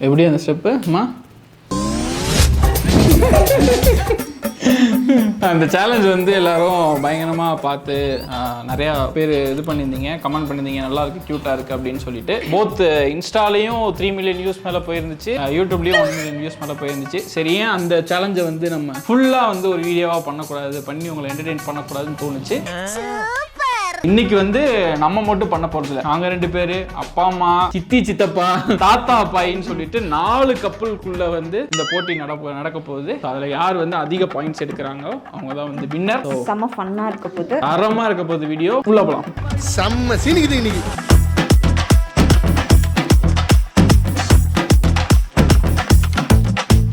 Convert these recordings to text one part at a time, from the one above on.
எப்படி அந்த ஸ்டெப்பு அம்மா? அந்த சேலஞ்ச் வந்து எல்லாரும் பயங்கரமாக பார்த்து நிறையா பேர் இது பண்ணியிருந்தீங்க, கமெண்ட் பண்ணியிருந்தீங்க, நல்லா இருக்குது, க்யூட்டாக இருக்குது அப்படின்னு சொல்லிட்டு. போத் இன்ஸ்டாலையும் 3 மில்லியன் வியூஸ் மேலே போயிருந்துச்சு, யூடியூப்லேயும் 1 மில்லியன் வியூஸ் மேலே போயிருந்துச்சு. சரி, ஏன் அந்த சேலஞ்சை வந்து நம்ம ஃபுல்லாக வந்து ஒரு வீடியோவாக பண்ணக்கூடாது, பண்ணி உங்களை என்டர்டெயின் பண்ணக்கூடாதுன்னு தோணுச்சு. இன்னைக்கு வந்து நம்ம மட்டும் பண்ண போறதில்ல, நாங்க 2 பேரு, அப்பா அம்மா, சித்தி சித்தப்பா, தாத்தா அப்பாயின்னு சொல்லிட்டு 4 கப்பலுக்குள்ள வந்து இந்த போட்டி நடக்க போகுது. அதுல யார் வந்து அதிக பாயிண்ட்ஸ் எடுக்கிறாங்களோ அவங்க தான் வந்து வின்னர். செம்ம ஃபன்னா இருக்க போகுது, தரமா இருக்க போகுது வீடியோ. ஃபுல்லா போலாம். செம்ம சீனிக்குது இன்னைக்கு.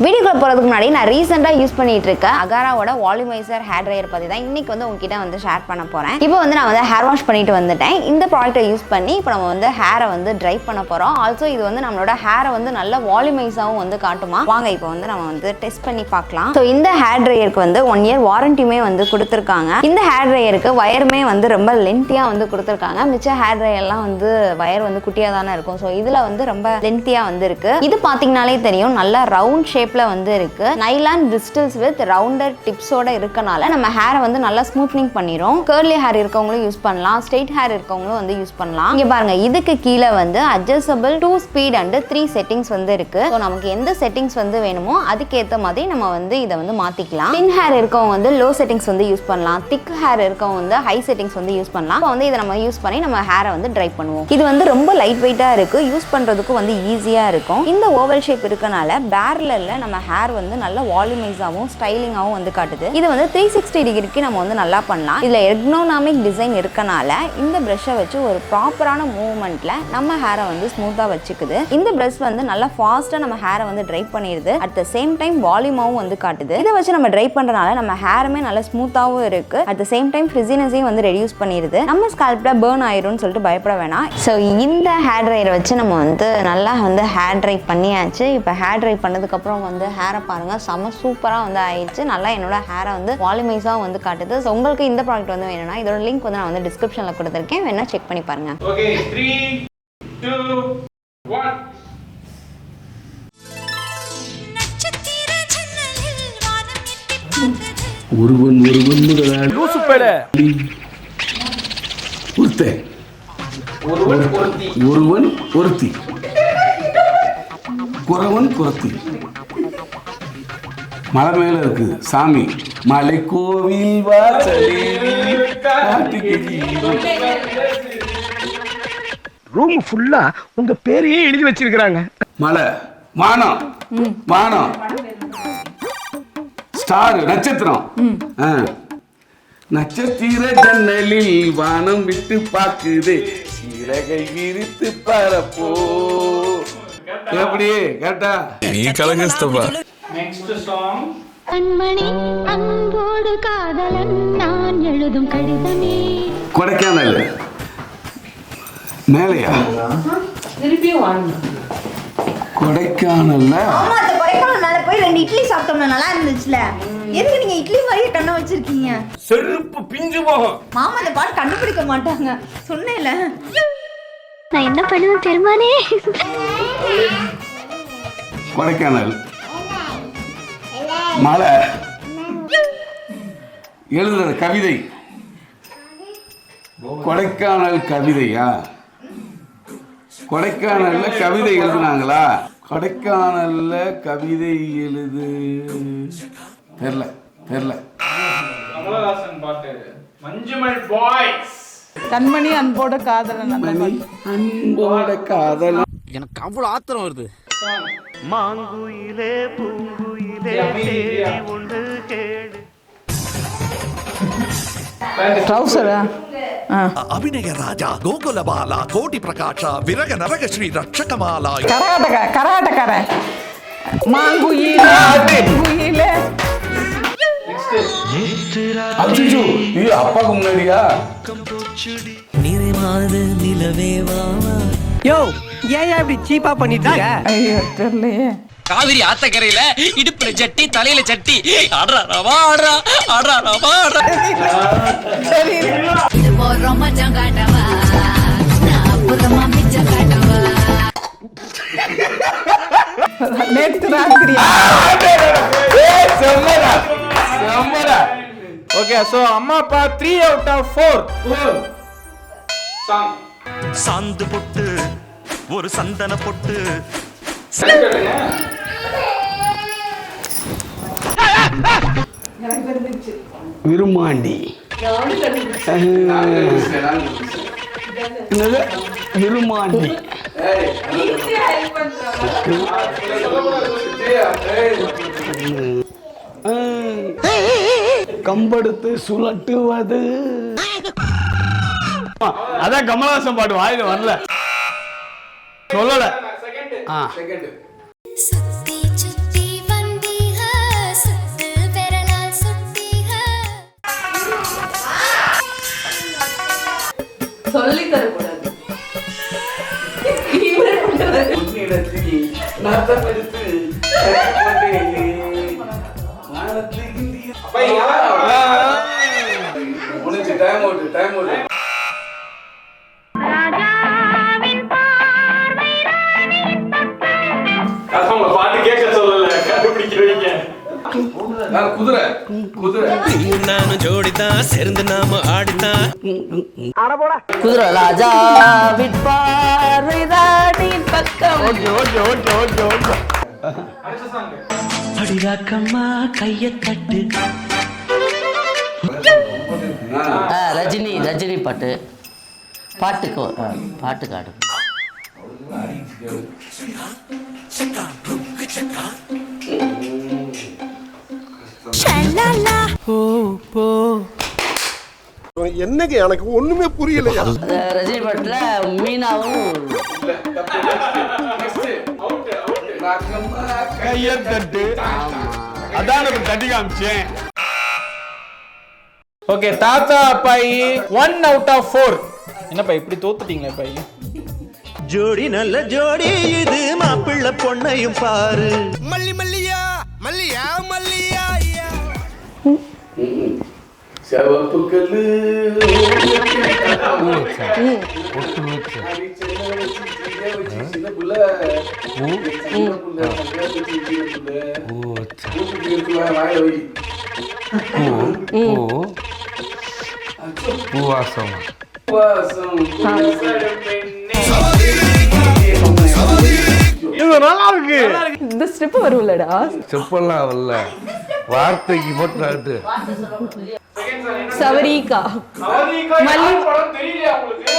வீடியோக்குள்ள போகிறதுக்கு முன்னாடி நான் ரீசெண்டாக யூஸ் பண்ணிட்டு இருக்கேன் அகாராவோட வால்யூமைசர் ஹேர் ட்ரையர் பற்றி தான் இன்னைக்கு வந்து உங்ககிட்ட வந்து ஷேர் பண்ண போகிறேன். இப்போ வந்து நான் வந்து ஹேர் வாஷ் பண்ணிட்டு வந்துட்டேன். இந்த ப்ராடக்ட்டை யூஸ் பண்ணி இப்போ நம்ம வந்து ஹேரை வந்து ட்ரை பண்ண போகிறோம். ஆல்சோ இது வந்து நம்மளோட ஹேரை வந்து நல்ல வால்யூமைஸாகவும் வந்து காட்டுமா. வாங்க இப்போ வந்து நம்ம வந்து டெஸ்ட் பண்ணி பார்க்கலாம். ஸோ இந்த ஹேர் ட்ரையருக்கு வந்து 1 இயர் வாரண்டியுமே வந்து கொடுத்துருக்காங்க. இந்த ஹேர் ட்ரையருக்கு வயருமே வந்து ரொம்ப லென்த்தியாக வந்து கொடுத்துருக்காங்க. மிச்ச ஹேர் ட்ரையர்லாம் வந்து வயர் வந்து குட்டியாக தானே இருக்கும். ஸோ இதில் வந்து ரொம்ப லென்த்தியாக வந்து இருக்கு. இது பார்த்தீங்கனாலே தெரியும், நல்ல ரவுண்ட் ஷேப்ல வந்து இருக்கு. நைலான் பிரிஸ்டல்ஸ் வித் ரவுண்டர் டிப்ஸோட இருக்கனால நம்ம ஹேரை வந்து நல்லா ஸ்மூத்னிங் பண்ணிரும். கர்லி ஹேர் இருக்கவங்களும் யூஸ் பண்ணலாம், ஸ்ட்ரெயிட் ஹேர் இருக்கவங்களும் வந்து யூஸ் பண்ணலாம். இங்க பாருங்க, இதுக்கு கீழே வந்து அட்ஜஸ்டபிள் 2 ஸ்பீட் அண்ட் 3 செட்டிங்ஸ் வந்து இருக்கு. ஸோ நமக்கு எந்த செட்டிங்ஸ் வந்து வேணுமோ அதுக்கேற்ற மாதிரி நம்ம வந்து இதை வந்து மாத்திக்கலாம். தின் ஹேர் இருக்கவங்க வந்து லோ செட்டிங்ஸ் வந்து யூஸ் பண்ணலாம், திக் ஹேர் இருக்கவங்க வந்து ஹை செட்டிங்ஸ் வந்து யூஸ் பண்ணலாம். இப்போ வந்து இதை நம்ம யூஸ் பண்ணி நம்ம ஹேரை வந்து ட்ரை பண்ணுவோம். இது வந்து ரொம்ப லைட் வெயிட்டா இருக்கு, யூஸ் பண்றதுக்கு வந்து ஈஸியா இருக்கும். இந்த ஓவல் ஷேப் இருக்கனால பேரல்ல நம்ம ஹேர் வந்து நல்ல வால்யூமைஸாவும் ஸ்டைலிங்காவும் வந்து காட்டுது. இது வந்து 360 டிகிரிக்கு நம்ம வந்து நல்லா பண்ணலாம். இதுல எர்கனாமிக் டிசைன் இருக்கனால இந்த பிரஷை வச்சு ஒரு ப்ராப்பரான மூவ்மெண்ட்ல நம்ம ஹேரை வந்து ஸ்மூத்தா வச்சுக்குது. இந்த பிரஷ் வந்து நல்லா ஃபாஸ்டா நம்ம ஹேரை வந்து ட்ரை பண்ணிடுது. அட் த சேம் டைம் வால்யூமாவும் வந்து காட்டுது. இதை வச்சு நம்ம ட்ரை பண்றதுனால நம்ம ஹேருமே நல்லா ஸ்மூத்தாவும் இருக்கு. அட் த சேம் டைம் ஃப்ரிஸினஸையும் வந்து ரெடியூஸ் பண்ணிடுது. நம்ம ஸ்கால்ப்ல பர்ன் ஆயிரும்னு சொல்லிட்டு பயப்பட வேணாம். ஸோ இந்த ஹேர் ட்ரையரை வச்சு நம்ம வந்து நல்லா வந்து ஹேர் ட்ரை பண்ணியாச்சு. இப்போ ஹேர் ட்ரை பண்ணதுக்கு அப்புறம் வந்து ஹேரை பாருங்க, செம்ம சூப்பராக வந்து ஆயிடுச்சு. நல்லா என்னோட ஹேரை வந்து வால்யூமைஸாக வந்து காட்டுது. ஸோ உங்களுக்கு இந்த ப்ராடக்ட் வந்து வேணும்னா இதோட லிங்க் வந்து நான் வந்து டிஸ்கிரிப்ஷனில் கொடுத்துருக்கேன், வேணா செக் பண்ணி பாருங்க. ஓகே, 3 2 1. ஒருவன் லூசு பேல ஒருவன் ஒருத்தி குறவன் குறத்தி. மலை மேல இருக்கு சாமி, மலை கோவில் ரூம் ஃபுல்லா உங்க பேரையே எழுதி வச்சிருக்காங்க. மலை, வானம், வானம், ஸ்டார், நட்சத்திரம். நட்சத்திர ஜன்னலில் வானம் விட்டு பாக்குது, சிறகை விரித்து பரப்போ. எப்படி கேட்டா நீ கலங்கஸ்தபா. Next song. கண்மணி அன்போடு காதலன் நான் எழுதும் கடிதமே. கொடைக்கானல் மேலையா? கொடைக்கானல்ல கொடைக்கானல் மேல போய் 2 இட்லி சாப்பிட்டோம்னா நல்லா இருந்துச்சுல. எதுக்கு நீங்க இட்லி மாதிரியே கண்ணை வச்சிருக்கீங்க? செருப்பு பிஞ்சு போகும். மாமா அந்த பாட்டு கண்டுபிடிக்க மாட்டாங்க, சொன்னேன்ல. நான் என்ன பண்ணுவேன் பெருமானே? கொடைக்கானல் மலை எழுதுற கவிதை. கொடைக்கானல் கவிதையா? கொடைக்கானல்ல கவிதை எழுதுனாங்களா? கொடைக்கானல்ல கவிதை எழுது தெரியல. கமலஹாசன் பாட்டு மஞ்சுமல் பாய்ஸ். கண்மணி அன்போட காதலன். அன்போட காதலன். எனக்கு அவ்வளவு ஆத்திரம் வருது. மாங்குயிலே பூங்குயிலே ஒன்று கேடு. ட்ரௌசரா? அபிநய ராஜா கோகுலபாலா கோடி பிரகாஷா விரக நரக ஸ்ரீ ரட்சகமாலா. கராட்டக்காரன். மாங்குயிலே குயிலே. அச்சோ, இது அப்பாக்கு முன்னாடியா? நிறைமாத நிலவேவா. யோ, ஏன் இப்படி சீப்பா பண்ணிட்டு இருக்க? ஐயோ தெரியலையே. காவிரி ஆத்தக்கரையில இடுப்புல சட்டி தலையில சட்டி ஆடுறா ரவா ஆடுறா ஆடுறா ரவா ஆடுறா. சரி, இது போற மச்சான் காட்டவா, நான் புறமா மிச்சம் காட்டவா. நேற்று ராத்திரியா? ஓகே ஸோ அம்மா அப்பா 3 out of 4 சாங் சாந்து பொட்டு ஒரு சந்தன பொட்டு விருமாண்டி என்னது விருமாண்டி கம்பெடுத்து சுழட்டுவது அதான் கமலஹாசன் பாட்டு வாயில வரல சொல்லல சுத்தி சுத்தி வந்தீக சுத்து பெறலால் சுத்தீக சொல்லி தரக்கூடாது. முடிஞ்சு டைம் அவுட் பாட்டு கேட்க சொல்லல கண்டுபிடிக்கிறீங்க குதிரை நானும் ஜோடிதான் சேர்ந்து நாம ஆடிதான் குதிரை ராஜா விட்பாரின் பக்கம். அடிராக்கம்மா கைய தட்டு ரஜினி பாட்டுக்கு ஆடு. என்னங்க எனக்கு ஒண்ணுமே புரியலையா? ரஜினி பாட்டுல மீனாவும் கையத்தட்டு அதான் தட்டி காமிச்சேன். ஓகே தாத்தா அப்பாயி 1 out of 4 என்னப்பா இப்படி தோத்துட்டீங்களே அப்பாயி? ஜோடி நல்ல ஜோடி இது மாப்பிள்ளை பொண்ணையும் பாரு மல்லி மல்லியா மல்லியா மல்லியா சிவப்பு கல்லு இது நல்லா இருக்கு. இந்த ஸ்டெப் வரும்லடா. செப்பெல்லாம் வரல, வார்த்தைக்கு போட்டு சவரிகா படம் தெரியலையா உங்களுக்கு?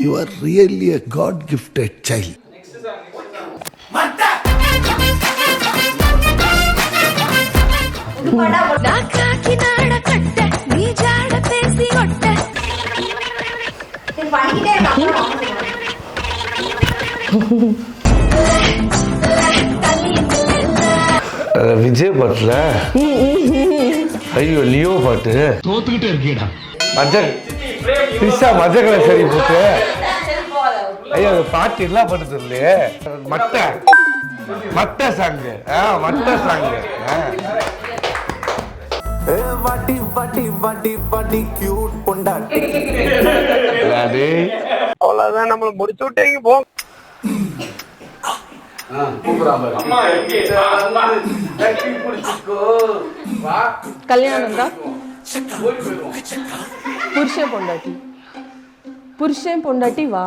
You are really a God gifted child. நாக்காக்கி நாட கட்ட நீ ஜாட பேசி ஒட்ட விஜய் பாட்டுல ஐயோ லியோ பாட்டு தோத்துக்கிட்டே இருக்கீடா. மஞ்சள் திரிஷா மஞ்சள் கலர் சரி போட்டு ஐயோ அது பாட்டு எல்லாம் பாட்டு தெரியலையே. மட்ட சாங்கு மட்ட சாங்கு வாட்டி வாட்டி வாட்டி வாட்டி கியூட் பொண்டாட்டி. அவ்வளவுதான் நம்மள முடிச்சு விட்டீங்க போ. கல்யாணம் தான் புருஷன் பொண்டாட்டி வா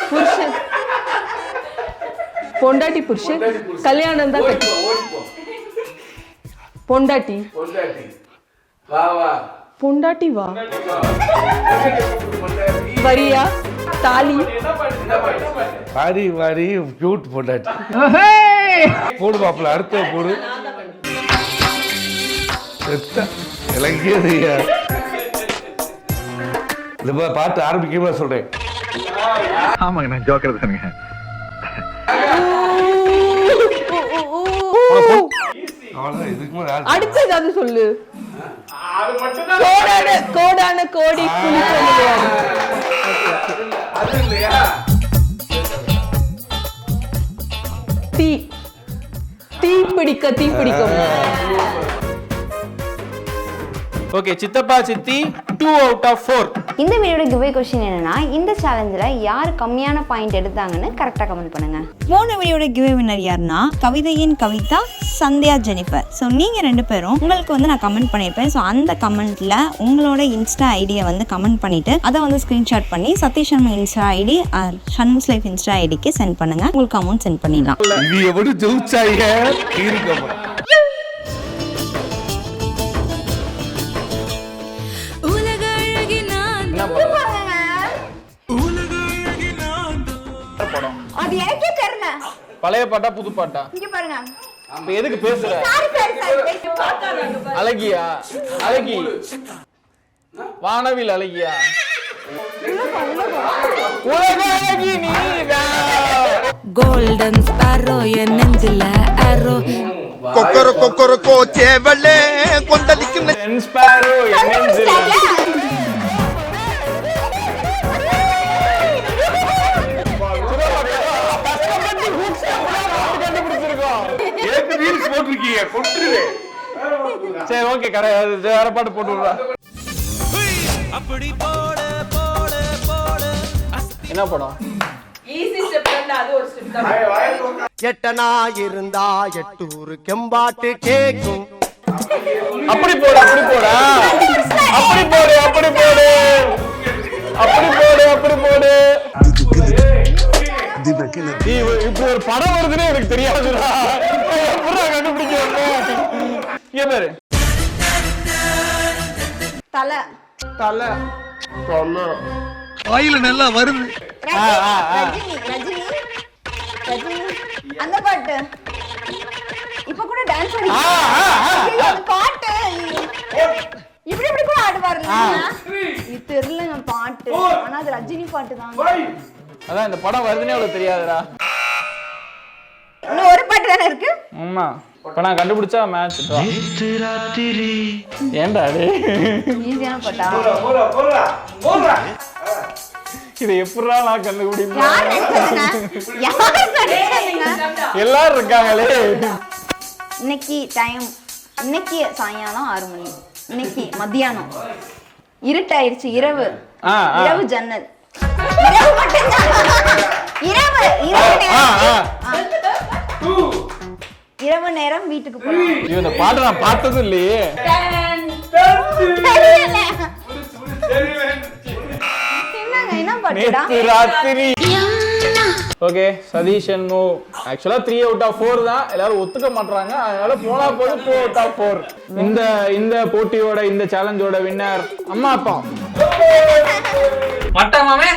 புருஷன் பொண்டாட்டி புருஷன் கல்யாணம் தான் பொண்டாட்டி வா வரியா தாலி வாரி வாரி கியூட் பொண்டாட்டி போடு பாப்பல அடுத்த போடு இலங்கியதையா. இந்த பாட்டு ஆரம்பிக்கவே சொல்றேன். ஆமாங்க நான் ஜோக்கர் தானுங்க. அடுத்து ஏதாவது சொல்லு. கோடான கோடி தீ பிடிக்கும். ஓகே சித்தப்பா சித்தி 2 out of 4. இந்த வீடியோட கிவ்வே கொஸ்டின் என்னன்னா, இந்த சேலஞ்சில் யார் கம்மியான பாயிண்ட் எடுத்தாங்கன்னு கரெக்டாக கமெண்ட் பண்ணுங்க. போன வீடியோட கிவ்வே வின்னர் யாருன்னா கவிதையின் கவிதா, சந்தியா ஜெனிஃபர். ஸோ நீங்கள் 2 பேரும் உங்களுக்கு வந்து நான் கமெண்ட் பண்ணியிருப்பேன். ஸோ அந்த கமெண்ட்டில் உங்களோட இன்ஸ்டா ஐடியை வந்து கமெண்ட் பண்ணிவிட்டு அதை வந்து ஸ்க்ரீன்ஷாட் பண்ணி Satish Sharma Insta ID Shanmus life Insta ஐடிக்கு சென்ட் பண்ணுங்கள். உங்களுக்கு அமௌண்ட் சென்ட் பண்ணிடலாம். இது எப்படி ஜெயிச்சாங்க உலக அழகி நான் அது எனக்கே தெரியல. பழைய பாட்டா புது பாட்டா? இங்க பாருங்க. அப்ப எதுக்கு பேசுற? அழகியா? அழகி வானவில் அழகியா? உலக அழகி நீதான். கோல்டன் ஸ்பாரோ என் நெஞ்சில ஆரோ கொக்கரோ சேவலே கொந்தளிக்கும் ஸ்பாரோ என்னென்ன சரி ஓகே வேற பாட்டு போட்டு விடுறா. என்ன படம்? எட்டனா இருந்தா எட்டூரு கெம்பாட்டு கேக்கும். அப்படி போடு அப்படி போடா, அப்படி போடு அப்படி போடு அப்படி போடு அப்படி போடு. இப்படி ஒரு படம் வருதுன்னு எனக்கு தெரியாதுடா. எப்படிடா கண்டுபிடிக்க? இங்க பாரு. தலை தலை வாயில நல்லா வருது. ரஜினி ரஜினி ரஜினி அந்த பாட்டு இப்ப கூட டான்ஸ் ஆடி பாட்டு இப்படி இப்படி கூட ஆடுவாருல்ல. இது தெரியலங்க பாட்டு, ஆனா அது ரஜினி பாட்டு தான். அதான் இந்த படம் வருதுன்னே அவ்வளவு தெரியாதுடா. இன்னும் ஒரு பாட்டு தானே இருக்கு. ஆமா, இப்ப நான் கண்டுபிடிச்சா மேட்ச். ஏன்டா அது ஈஸியான பாட்டா? இதை எப்படா நான் கண்டுபிடிப்பேன்? யார் நடிச்சதுங்க? யார் நடிச்சதுங்க? எல்லாரும் இருக்காங்களே. இன்னைக்கு டைம், இன்னைக்கு சாயங்காலம் 6 மணி, இன்னைக்கு மத்தியானம், இருட்டாயிருச்சு, இரவு இரவு ஜன்னல், இரவு மட்டும்தான். இரவு இரவு நேரம், இரவு நேரம் வீட்டுக்கு போறோம். இந்த பாட்டு நான் பார்த்ததும் இல்லையே. என்ன பாட்டுடா? ராத்திரி. Okay, Satish and no. ஆக்சுவலா 3 out of 4 தான். எல்லாரும் ஒத்துக்க மாட்டாங்க. அதனால போனா போது 2 out of 4. இந்த போட்டியோட இந்த சேலஞ்சோட வின்னர் அம்மா அப்பா. மட்டமாமே